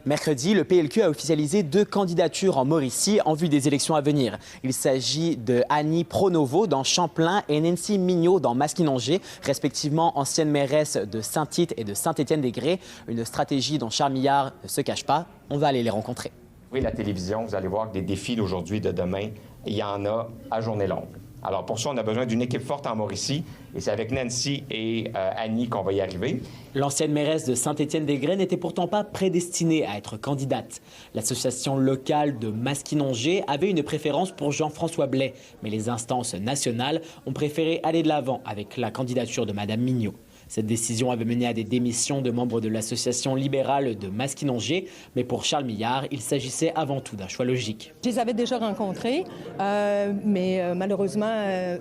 Mercredi, le PLQ a officialisé 2 candidatures en Mauricie en vue des élections à venir. Il s'agit de Annie Pronovo dans Champlain et Nancy Mignot dans Maskinongé, respectivement ancienne mairesse de Saint-Tite et de Saint-Étienne-des-Grès. Une stratégie dont Charles Millard ne se cache pas. On va aller les rencontrer. Oui, la télévision, vous allez voir que des défis d'aujourd'hui, de demain, il y en a à journée longue. Alors pour ça, on a besoin d'une équipe forte en Mauricie et c'est avec Nancy et Annie qu'on va y arriver. L'ancienne mairesse de Saint-Étienne-des-Grès n'était pourtant pas prédestinée à être candidate. L'association locale de Maskinongé avait une préférence pour Jean-François Blais, mais les instances nationales ont préféré aller de l'avant avec la candidature de Mme Mignot. Cette décision avait mené à des démissions de membres de l'association libérale de Maskinongé, mais pour Charles Millard, il s'agissait avant tout d'un choix logique. Je les avais déjà rencontrés, mais malheureusement,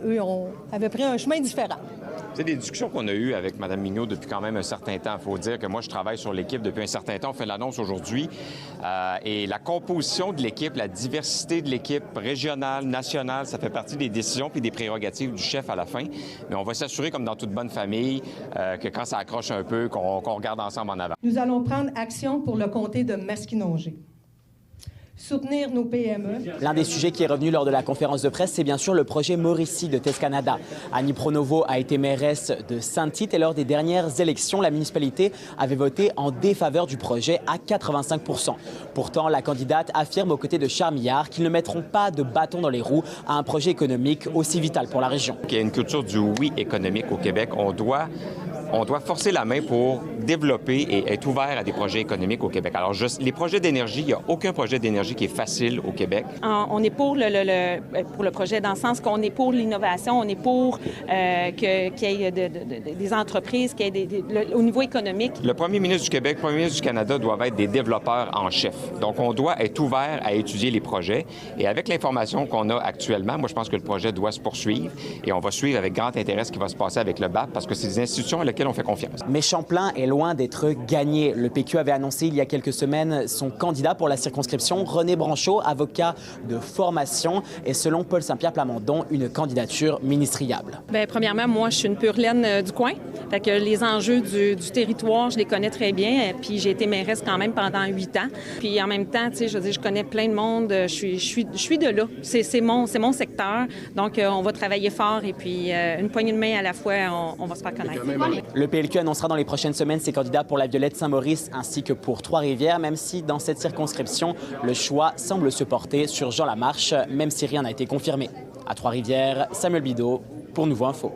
eux avaient pris un chemin différent. C'est des discussions qu'on a eues avec Mme Mignot depuis quand même un certain temps. Il faut dire que moi, je travaille sur l'équipe depuis un certain temps. On fait l'annonce aujourd'hui. Et la composition de l'équipe, la diversité de l'équipe régionale, nationale, ça fait partie des décisions puis des prérogatives du chef à la fin. Mais on va s'assurer, comme dans toute bonne famille, que quand ça accroche un peu, qu'on regarde ensemble en avant. Nous allons prendre action pour le comté de Maskinongé. Soutenir nos PME. L'un des sujets qui est revenu lors de la conférence de presse, c'est bien sûr le projet Mauricie de TES Canada. Annie Pronovo a été mairesse de Saint-Tite et lors des dernières élections, la municipalité avait voté en défaveur du projet à 85 %. Pourtant, la candidate affirme aux côtés de Charles Millard qu'ils ne mettront pas de bâton dans les roues à un projet économique aussi vital pour la région. Il y a une culture du oui économique au Québec. On doit forcer la main pour développer et être ouvert à des projets économiques au Québec. Alors, les projets d'énergie, il n'y a aucun projet d'énergie qui est facile au Québec. On est pour le projet dans le sens qu'on est pour l'innovation, on est pour qu'il y ait des entreprises, qu'il y ait au niveau économique. Le premier ministre du Québec, le premier ministre du Canada doivent être des développeurs en chef. Donc, on doit être ouvert à étudier les projets. Et avec l'information qu'on a actuellement, moi, je pense que le projet doit se poursuivre. Et on va suivre avec grand intérêt ce qui va se passer avec le BAP parce que c'est des institutions à lesquelles on fait confiance. Mais Champlain est loin d'être gagné. Le PQ avait annoncé il y a quelques semaines son candidat pour la circonscription, René Branchot, avocat de formation, et selon Paul Saint-Pierre Plamondon, une candidature ministriable. Bien, premièrement, moi, je suis une pure laine du coin. Fait que les enjeux du territoire, je les connais très bien. Puis j'ai été mairesse quand même pendant 8 ans. Puis en même temps, tu sais, je veux dire, je connais plein de monde. Je suis de là. C'est mon secteur. Donc, on va travailler fort et puis une poignée de main à la fois, on va se faire connaître. Le PLQ annoncera dans les prochaines semaines ses candidats pour la Violette Saint-Maurice ainsi que pour Trois-Rivières, même si dans cette circonscription, le choix semble se porter sur Jean Lamarche, même si rien n'a été confirmé. À Trois-Rivières, Samuel Bideau pour Nouveau Info.